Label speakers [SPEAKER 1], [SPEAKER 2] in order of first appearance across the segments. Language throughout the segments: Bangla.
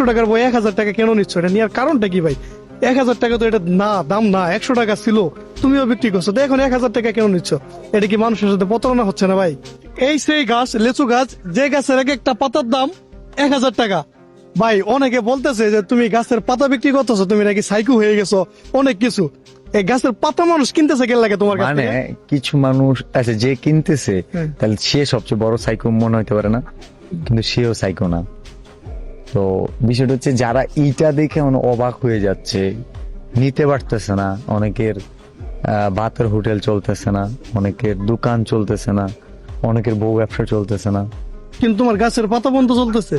[SPEAKER 1] টাকার বই 1000 টাকা কেন নিচ্ছ? এটা নেওয়ার কারণটা কি ভাই? 1000 টাকা তো এটা না, দাম না, 100 টাকা ছিল, তুমিও বিক্রি করছো, তো এখন 1000 টাকা কেন নিচ্ছ? এটা কি মানুষের সাথে প্রতারণা হচ্ছে না ভাই? এই সেই গাছ, লেচু গাছ, যে গাছের এক একটা পাতার দাম 1000 টাকা। ভাই অনেকে বলতেছে যে তুমি গাছের পাতা বিক্রি করতেছো, তুমি নাকি সাইকো হয়ে গেছো, অনেক কিছু। এই গাছের পাতা মানুষ কিনতেছে কেন লাগে তোমার কাছ
[SPEAKER 2] মানে
[SPEAKER 1] থেকে?
[SPEAKER 2] কিছু মানুষ আছে যে কিনতেছে,
[SPEAKER 1] হুম।
[SPEAKER 2] তাহলে সে সবচেয়ে বড় সাইকো মনে হইতে পারে না, কিন্তু সেও সাইকো না। তো বিষয়টা হচ্ছে যারা এইটা দেখে অবাক হয়ে যাচ্ছে, নিতে পারতেছে না, অনেকের ভাতের হোটেল চলতেছে না, অনেকের দোকান চলতেছে না, অনেকের বউ ব্যবসা চলতেছে না।
[SPEAKER 1] কিন্তু তোমার গাছের পাতা বন্ধ চলতেছে।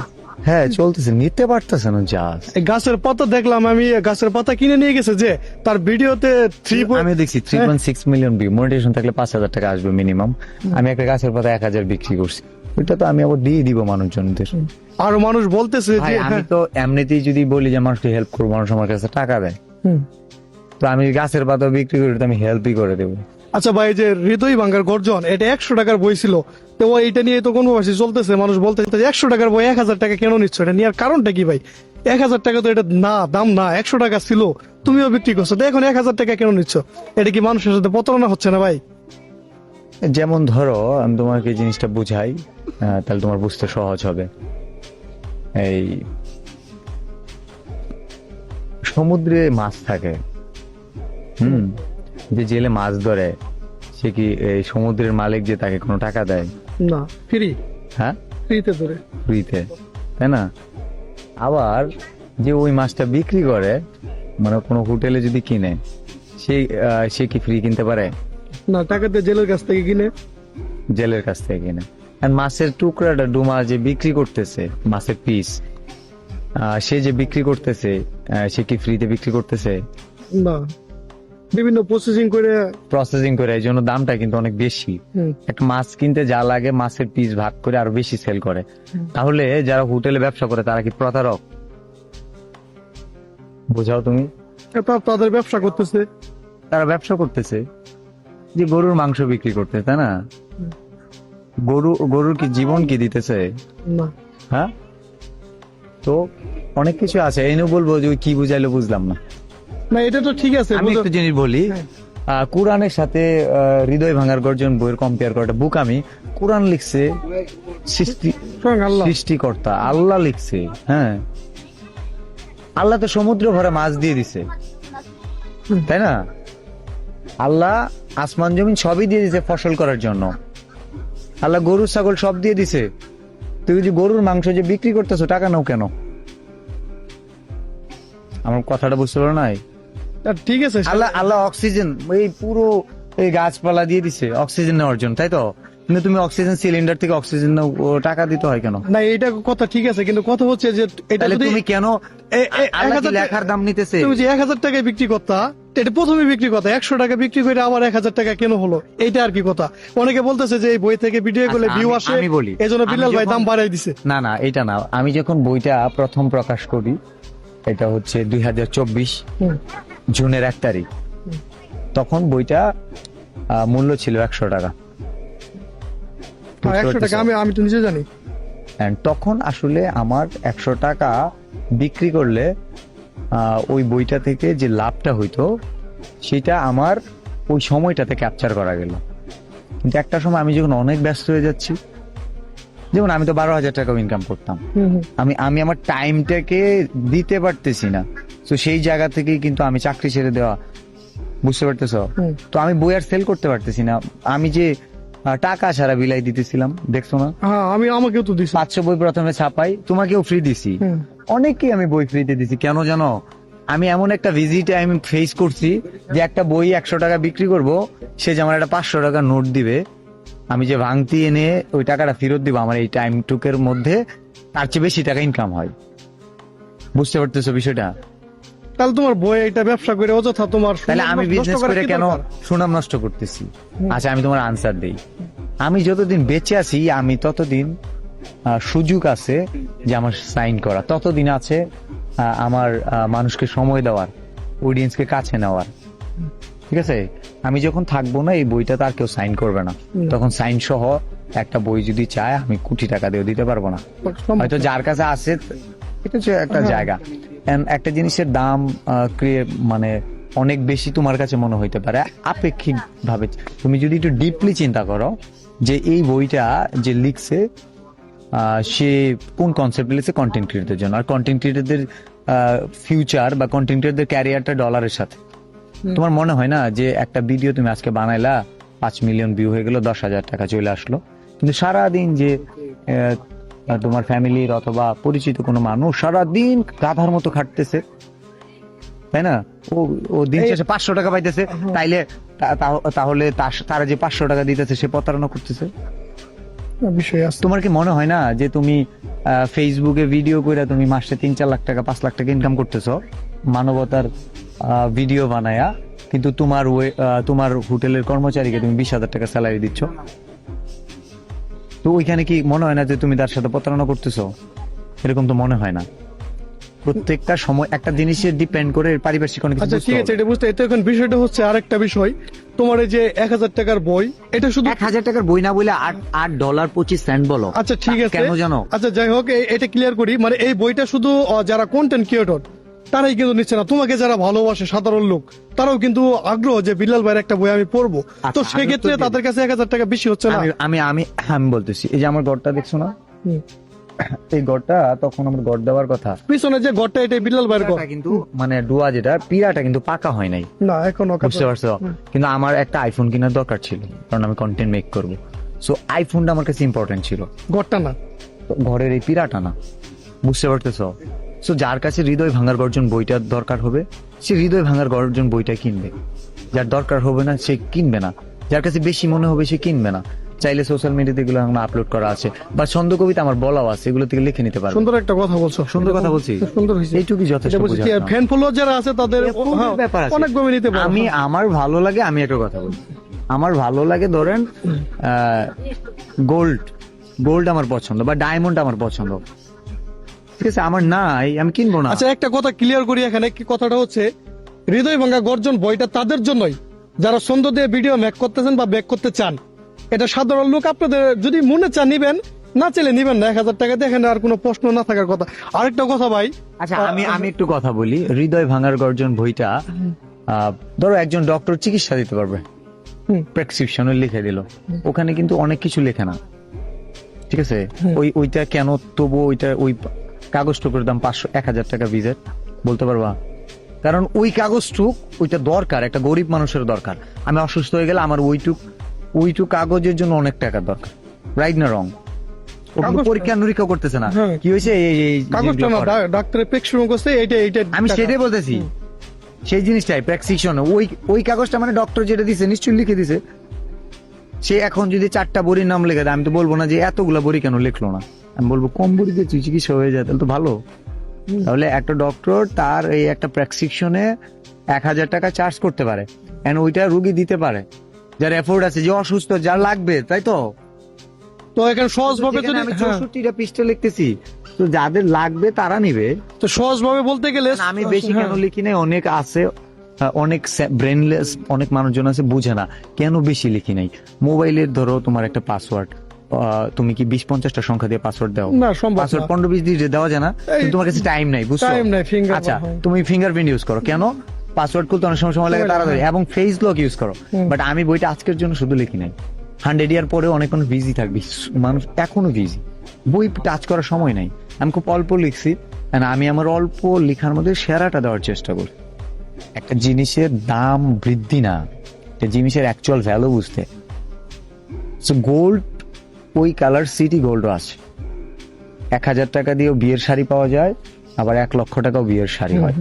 [SPEAKER 2] হ্যাঁ চলতেছে, নিতে পারতেছে না জাস্ট।
[SPEAKER 1] এই গাছের পাতা দেখলাম আমি, গাছের পাতা কিনে নিয়ে গেছে যে, তার ভিডিওতে
[SPEAKER 2] আমি দেখছি 3.6 মিলিয়ন ভিউ, মনিটাইজেশন থাকলে 5,000 টাকা আসবে মিনিমাম। আমি একটা গাছের পাতা 1,000 বিক্রি করছি, ওইটা তো আমি আবার দিয়ে দিব মানুষজনদের।
[SPEAKER 1] আরো মানুষ বলতেছে
[SPEAKER 2] ভাই
[SPEAKER 1] যে
[SPEAKER 2] আমি তো এমনিতেই যদি বলি যে মানুষকে হেল্প করবো, মানুষ আমার কাছে টাকা দেয়, তো আমি গাছের পাতা বিক্রি করে তো আমি হেল্পই করে দেবো।
[SPEAKER 1] আচ্ছা ভাই, যে হৃদয় ভাঙ্গার গর্জন, এটা 100 টাকার বই ছিল, তো এইটা নিয়ে তো কনভার্সেশন চলতেছে, মানুষ বলতেছে 100 টাকার বই 1000 টাকা কেন নিচ্ছ? এটা নেওয়ার কারণটা কি ভাই? 1000 টাকা তো এটা না, দাম না, 100 টাকা ছিল, তুমিও বিক্রি করছো, তো এখন 1000 টাকা কেন নিচ্ছ? এটা কি মানুষের সাথে প্রতারণা হচ্ছে না ভাই?
[SPEAKER 2] যেমন ধরো আমি তোমাকে এই জিনিসটা বুঝাই, তাহলে তোমার বুঝতে সহজ হবে। এই সমুদ্রে মাছ থাকে, যে জেলে মাছ ধরে, সে কি এই সমুদ্রের মালিক যে তাকে কোনো টাকা দেয়?
[SPEAKER 1] না, ফ্রি,
[SPEAKER 2] হ্যাঁ,
[SPEAKER 1] ফ্রিতে ধরে।
[SPEAKER 2] ফ্রিতে, তাই না? আবার যে ওই মাছটা বিক্রি করে, মানে কোনো হোটেলে যদি কিনে, সে কি ফ্রি কিনতে পারে?
[SPEAKER 1] না, টাকা দিয়ে জেলের কাছ থেকে কিনে।
[SPEAKER 2] জেলের কাছ থেকে কিনে। আর মাছের টুকরাটা ডুমা যে বিক্রি করতেছে, মাছের পিস, সে যে বিক্রি করতেছে, সে কি ফ্রিতে বিক্রি করতেছে?
[SPEAKER 1] না, বিভিন্ন প্রসেসিং করে।
[SPEAKER 2] প্রসেসিং করে, এই জন্য দামটা কিন্তু অনেক বেশি। একটা মাছ কিনতে যা লাগে মাছের পিস ভাগ করে আরো বেশি সেল করে। তাহলে যারা হোটেলে ব্যবসা করে তারা কি প্রতারক? বোঝাও তুমি।
[SPEAKER 1] তাদের ব্যবসা করতেছে।
[SPEAKER 2] তারা ব্যবসা করতেছে, যে গরুর মাংস বিক্রি করতে, তাই না? গরুর কি জীবন কি দিতেছে?
[SPEAKER 1] না,
[SPEAKER 2] হ্যাঁ, তো অনেক কিছু আছে। এই নিয়ে বলবো যে ওই কি বুঝাইলো বুঝলাম না।
[SPEAKER 1] না, এটা তো ঠিক আছে।
[SPEAKER 2] আমি একটা জিনিস বলি, কোরআনের সাথে হৃদয় ভাঙার গর্জন বইয়ের কম্পেয়ার করাটা বুকামি। কোরআন লিখছে
[SPEAKER 1] স্বয়ং আল্লাহ।
[SPEAKER 2] সৃষ্টিকর্তা আল্লাহ লিখছে, হ্যাঁ। আল্লাহ তো সমুদ্র ভরা মাছ দিয়ে দিছে, তাই না? আল্লাহ আসমান জমিন সবই দিয়ে দিছে ফসল করার জন্য। আল্লাহ গরু ছাগল সব দিয়ে দিছে। তুই যে গরুর মাংস যে বিক্রি করতেছো, টাকা নাও কেন? আমার কথাটা বুঝতে পারো নাই?
[SPEAKER 1] ঠিক আছে,
[SPEAKER 2] আল্লাহ অক্সিজেন, এই পুরো এই গাছপালা দিয়ে দিছে অক্সিজেন নেওয়ার জন্য, তাই তো? কিন্তু তুমি অক্সিজেন সিলিন্ডার থেকে অক্সিজেন নাও, টাকা দিতে হয় কেন?
[SPEAKER 1] না, এটা কথা ঠিক আছে, কিন্তু কথা হচ্ছে যে এটা
[SPEAKER 2] তাহলে
[SPEAKER 1] যদি
[SPEAKER 2] তুমি কেন আল্লাহ কি লেখার দাম নিতেছে?
[SPEAKER 1] তুমি যে 1000 টাকায় বিক্রি করতা, এটা প্রথমে বিক্রি করতা 100 টাকা বিক্রি করে আবার 1000 টাকা কেন হলো? এইটা আর কি কথা? অনেকে বলতেছে যে এই বই থেকে ভিডিও করলে
[SPEAKER 2] আচ্ছা,
[SPEAKER 1] ভিউ আসে,
[SPEAKER 2] আমি বলি,
[SPEAKER 1] এজন্য বিলাল
[SPEAKER 2] আমি
[SPEAKER 1] ভাই
[SPEAKER 2] যখন-
[SPEAKER 1] দাম বাড়াই দিছে।
[SPEAKER 2] না না, এটা না। আমি যখন বইটা প্রথম প্রকাশ করি, এটা হচ্ছে 2024 জুনের 1 তারিখ, তখন বইটা মূল্য ছিল 100 টাকা।
[SPEAKER 1] 100 টাকা আমি তো নিজে জানি।
[SPEAKER 2] And তখন আসলে আমার 100 টাকা বিক্রি করলে ওই বইটা থেকে যে লাভটা হইতো, সেটা আমার ওই সময়টাতে ক্যাপচার করা গেল। কিন্তু একটা সময় আমি যখন অনেক ব্যস্ত হয়ে যাচ্ছি, যেমন আমি তো 12,000 টাকা ইনকাম করতাম, আমি আমার টাইমটাকে দিতে পারতেছি না। তো সেই জায়গা থেকেই কিন্তু আমি চাকরি ছেড়ে দেওয়া, বুঝতে পারতেছো? তো আমি বই আর সেল করতে পারতেছি না। আমি যে টাকা ছাড়া বিলাই দিতেছিলাম, দেখছো না?
[SPEAKER 1] হ্যাঁ, আমাকেও তো দিছে।
[SPEAKER 2] 500 বই প্রথমে ছাপাই, তোমাকেও ফ্রি দিছি, অনেককে আমি বই ফ্রিতে দিছি। কেন জানো? আমি এমন একটা ভিজিটে আমি ফেস করছি যে একটা বই 100 টাকা বিক্রি করব, সে যে আমার একটা 500 টাকা নোট দিবে, আমি যে ভাঙতি এনে ওই টাকাটা ফেরত দিব, আমার এই টাইম টুকের মধ্যে তার চেয়ে বেশি টাকা ইনকাম হয়। বুঝতে পারতেছো বিষয়টা?
[SPEAKER 1] তাহলে তোমার বই এটা ব্যবসা করে অযথা তোমার
[SPEAKER 2] তাহলে আমি
[SPEAKER 1] নষ্ট
[SPEAKER 2] বিজনেস
[SPEAKER 1] করার
[SPEAKER 2] করে
[SPEAKER 1] কি
[SPEAKER 2] কেন
[SPEAKER 1] দরকার?
[SPEAKER 2] সুনাম নষ্ট করতেছি? আচ্ছা, আমি তোমার আনসার দেই। আমি যতদিন বেঁচে আছি, আমি ততদিন সুযোগ আছে যে আমার সাইন করা, ততদিন আছে আমার মানুষকে সময় দেওয়ার, অডিয়েন্সকে কাছে নেওয়ার। ঠিক আছে? আমি যখন থাকবো না, এই বইটা তার কেউ সাইন করবে না। তখন সাইন সহ একটা বই যদি চায়, আমি কোটি টাকা দিয়েও দিতে পারবো না।
[SPEAKER 1] সম্ভব
[SPEAKER 2] হয়তো যার কাছে আছে এটা হচ্ছে একটা জায়গা। And একটা জিনিসের দাম মানে অনেক বেশি তোমার কাছে মনে হইতে পারে আপেক্ষিক ভাবে। তুমি যদি একটু ডিপলি চিন্তা করো যে এই বইটা যে লিখছে সে কোন কনসেপ্ট লিখছে, কন্টেন্ট ক্রিয়েটরদের জন্য। আর কন্টেন্ট ক্রিয়েটরদের ফিউচার বা কন্টেন্ট ক্রিয়েটরদের ক্যারিয়ারটা ডলারের সাথে। তোমার মনে হয় না যে একটা ভিডিও তুমি আজকে বানাইলা, 5 মিলিয়ন ভিউ হয়ে গেল, 10,000 টাকা চলে আসলো, কিন্তু সারাদিন যে তোমার ফ্যামিলির অথবা পরিচিত কোনো মানুষ সারাদিন গাধার মতো খাটতেছে, তাই না? ও দিন শেষে 500 টাকা পাইতেছে, তাইলে তাহলে তারা যে 500 টাকা দিতেছে সে প্রতারণা করতেছে।
[SPEAKER 1] বিষয় আছে।
[SPEAKER 2] তোমার কি মনে হয় না যে তুমি ফেসবুকে ভিডিও করে তুমি মাসে 3-4 লাখ টাকা 5 লাখ টাকা ইনকাম করতেছো মানবতার ভিডিও বানায়া, কিন্তু তোমার হোটেলের কর্মচারীকে তুমি 20,000 টাকা স্যালারি দিচ্ছ? তো ওইখানে কি মনে হয় না যে তুমি তার সাথে প্রতারণা করতেছো? এরকম তো মনে হয় না। প্রত্যেকটা সময় একটা জিনিসের ডিপেন্ড করে পারিপার্শ্বিক অনেক কিছু
[SPEAKER 1] আচ্ছা ঠিক আছে, এটা বুঝতে। এতে এখন বিষয়টা হচ্ছে আরেকটা বিষয়, তোমার এই যে 1,000 টাকার বই, এটা শুধু
[SPEAKER 2] 1,000 টাকার বই না বলে $8.25 বলো।
[SPEAKER 1] আচ্ছা ঠিক আছে,
[SPEAKER 2] কেন জানো?
[SPEAKER 1] আচ্ছা যাই হোক, এটা ক্লিয়ার করি। মানে এই বইটা শুধু যারা কন্টেন্ট ক্রিয়েটর তারাই কিন্তু নিচ্ছে না, তোমাকে যারা ভালোবাসে সাধারণ লোক তারাও কিন্তু আগ্রহ যে বিলাল ভাইয়ের একটা বই আমি পড়বো। তো
[SPEAKER 2] আচ্ছা,
[SPEAKER 1] সেক্ষেত্রে
[SPEAKER 2] আমি তো
[SPEAKER 1] তাদের কাছে 1,000 টাকা বেশি হচ্ছে না?
[SPEAKER 2] আমি আমি আমি বলতেছি, এই যে আমার ঘরটা দেখছো না,
[SPEAKER 1] হুম।
[SPEAKER 2] এই ঘরটা তখন আমার ঘর দেওয়ার কথা,
[SPEAKER 1] পিছনে যে ঘরটা, এটা বিলাল ভাইয়ের ঘর
[SPEAKER 2] কিন্তু মানে ডুয়া যেটা পিরাটা কিন্তু পাকা হয় নাই,
[SPEAKER 1] না এখনো।
[SPEAKER 2] বুঝতে পারছো? কিন্তু আমার একটা আইফোন কেনার দরকার ছিল, কারণ আমি কন্টেন্ট মেক করব। সো আইফোনটা আমার কাছে ইম্পর্টেন্ট ছিল,
[SPEAKER 1] ঘরটা না।
[SPEAKER 2] তো ঘরের এই পিরাটা না, বুঝতে পারতেছো? সো যার কাছে হৃদয় ভাঙার গর্জন বইটার দরকার হবে সে হৃদয় ভাঙার গর্জন বইটা কিনবে, যার দরকার হবে না সে কিনবে না, যার কাছে বেশি মনে হবে সে কিনবে না। চাইলে সোশ্যাল মিডিয়াতে এগুলো এখন আপলোড করা আছে, বা ছন্দ কবিতা আমার বলাও আছে, এগুলো থেকে লিখে নিতে পারবে।
[SPEAKER 1] সুন্দর একটা কথা বলছো।
[SPEAKER 2] সুন্দর কথা বলছি,
[SPEAKER 1] সুন্দর হয়েছে।
[SPEAKER 2] এইটুকুই যথেষ্ট বোঝার না।
[SPEAKER 1] ফ্যান ফলোয়ার যারা আছে তাদের হ্যাঁ,
[SPEAKER 2] ব্যাপার আছে।
[SPEAKER 1] অনেক ভাবে নিতে পারে।
[SPEAKER 2] আমার ভালো লাগে, আমি একটা কথা বলছি, আমার ভালো লাগে ধরেন গোল্ড আমার পছন্দ, বা ডায়মন্ড আমার পছন্দ, ঠিক আছে? আমার নাই, আমি কিনবো না।
[SPEAKER 1] আচ্ছা একটা কথা ক্লিয়ার করি এখানে, কি কথাটা হচ্ছে, হৃদয় ভাঙ্গা গর্জন বইটা তাদের জন্যই যারা ছন্দ দিয়ে ভিডিও মেক করতেছেন বা ব্যাক করতে চান। এটা সাধারণ লোক, আপনাদের যদি মনে চান নিবেন, না চাইলে নিবেন না। 1,000 টাকা দিয়ে এখানে আর কোনো প্রশ্ন না থাকার কথা। আরেকটা কথা ভাই,
[SPEAKER 2] আচ্ছা আমি একটু কথা বলি। হৃদয় ভাঙার গর্জন বইটা ধরো একজন ডক্টর চিকিৎসা দিতে পারবে, প্রেসক্রিপশনে লিখে দিল, ওখানে কিন্তু অনেক কিছু লেখে না, ঠিক আছে? ওইটা কেন তবু ওই কাগজ টুকুর দাম 500-1,000 টাকা ভিজিট বলতে পারবা? কারণ ওই কাগজটুক ওইটা দরকার, একটা গরিব মানুষের দরকার। আমি অসুস্থ হয়ে গেলে আমার ওইটুক কাগজের জন্য অনেক টাকার দরকার, রাইট না রং? পরীক্ষা নিরীক্ষা করতেছে না, কি হয়েছে
[SPEAKER 1] কাগজটা না ডাক্তারের প্রেসক্রিপশন করছে, এইটা
[SPEAKER 2] আমি সেটাই বলতেছি, সেই জিনিসটাই প্রেসক্রিপশন। ওই কাগজটা মানে ডক্টর যেটা দিছে নিশ্চয়ই লিখে দিছে। সে এখন যদি 4টা বড়ির নাম লিখে দেয়, আমি তো বলবো না যে এতগুলা বড়ি কেন লিখলো না, আমি বলবো কম বড়ি দিয়ে চিকিৎসা হয়ে যায়, তাহলে তো ভালো। তাহলে একটা ডক্টর তার এই একটা প্রেসক্রিপশনে 1,000 টাকা চার্জ করতে পারে, এন্ড ওইটা রুগী দিতে পারে যার এফোর্ট আছে, যে অসুস্থ, যার লাগবে, তাই তো?
[SPEAKER 1] তো এখানে সহজ ভাবে যদি
[SPEAKER 2] আমি 64টা পৃষ্ঠা লিখতেছি, তো যাদের লাগবে তারা নিবে।
[SPEAKER 1] তো সহজ ভাবে বলতে গেলে
[SPEAKER 2] আমি বেশি কেন লিখি নাই, অনেক আছে, অনেক ব্রেনলেস অনেক মানুষজন আছে বুঝে না কেন বেশি লিখি নাই। মোবাইলের ধরো তোমার একটা পাসওয়ার্ড, তুমি কি 20-50টা সংখ্যা দিয়ে পাসওয়ার্ড দাও?
[SPEAKER 1] না, সম্ভব না।
[SPEAKER 2] পাসওয়ার্ড 15-20 দিয়ে দেওয়া যায় না, কিন্তু তোমার কাছে টাইম নাই, বুঝছো?
[SPEAKER 1] টাইম নাই, ফিঙ্গার।
[SPEAKER 2] আচ্ছা তুমি ফিঙ্গারপ্রিন্ট ইউজ করো, কেন? পাসওয়ার্ড খুলতে অনেক সময় লাগে তাড়াতাড়ি, এবং ফেস লক ইউজ করো। বাট আমি বইটা আজকের জন্য শুধু লিখি নাই, 100 ইয়ার পরে অনেক মানুষ বিজি থাকবে, মানুষ এখনো বিজি, বই টাচ করার সময় নাই। আমি খুব অল্প লিখছি, আমি আমার অল্প লেখার মধ্যে সেরাটা দেওয়ার চেষ্টা করি। একটা জিনিসের দাম বৃদ্ধি না, একটা জিনিসের অ্যাকচুয়াল ভ্যালু বুঝতে। সো গোল্ড, ওই কালার সিটি গোল্ডও আছে। 1,000 টাকা দিয়েও বিয়ের শাড়ি পাওয়া যায়, আবার 1 লক্ষ টাকাও বিয়ের শাড়ি হয়।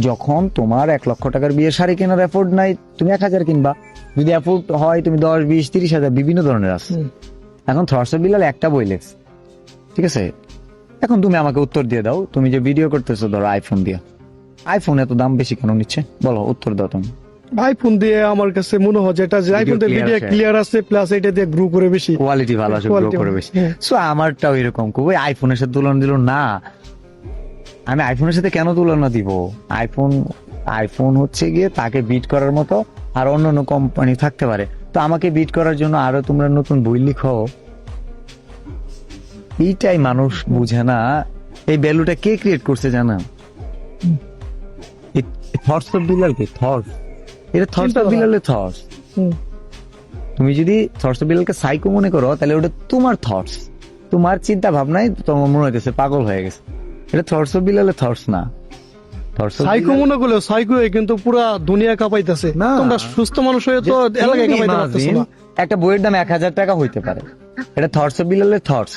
[SPEAKER 2] যখন তোমার 1 লক্ষ টাকার বিয়ের শাড়ি কেনার এফোর্ড নাই, তুমি 1,000 কিনবা। যদি এফোর্ড হয় তুমি 10, 20, 30 হাজার, বিভিন্ন ধরনের আছে। এখন থরস বিলাল একটা বই লেখছে, ঠিক আছে? এখন তুমি আমাকে উত্তর দিয়ে দাও, তুমি যে ভিডিও করতেছো ধরো আইফোন দিয়ে, আইফোন এত দাম বেশি কেন নিচ্ছে বলো, উত্তর দাও তুমি।
[SPEAKER 1] আইফোন দিয়ে আমার কাছে মনে হয় যেটা যে আইফোন দিয়ে ভিডিও ক্লিয়ার আছে, প্লাস এটা দিয়ে গ্রো করে বেশি,
[SPEAKER 2] কোয়ালিটি ভালো আছে, গ্রো করে বেশি। সো আমারটাও এরকম, ওই আইফোনের সাথে তুলনা দিল না। আমি আইফোনের সাথে কেন তুলনা দিব? আইফোন হচ্ছে গিয়ে তাকে বিট করার মতো, আর অন্যান্য কোম্পানি থাকতে পারে, তো আমাকে বিট করার জন্য আরো তোমরা নতুন বই লিখো। এইটাই মানুষ বুঝে না। এই ভ্যালুটা কে ক্রিয়েট করছে জানা? Thoughts of Bilal K thoughts, এটা থটস অফ
[SPEAKER 1] চিন্তাধারা।
[SPEAKER 2] বিলালের থটস।
[SPEAKER 1] হুম।
[SPEAKER 2] তুমি যদি থটস অফ বিলালকে সাইকো মনে করো তাহলে ওটা তোমার থটস, তোমার চিন্তা ভাবনায় তোমার মনে হইতেছে পাগল হয়ে গেছে। এটা থটস অফ বিলালের থটস না। থটস অফ
[SPEAKER 1] সাইকো মনে করলে সাইকো কিন্তু পুরা দুনিয়া কাঁপাইতেছে।
[SPEAKER 2] না।
[SPEAKER 1] তোমরা সুস্থ মানুষ হয়ে তো এলাকায় কাঁপাইতে পারতেছো না।
[SPEAKER 2] একটা বইয়ের দাম 1,000 টাকা হইতে পারে, এটা থটস অফ বিলালের থটস।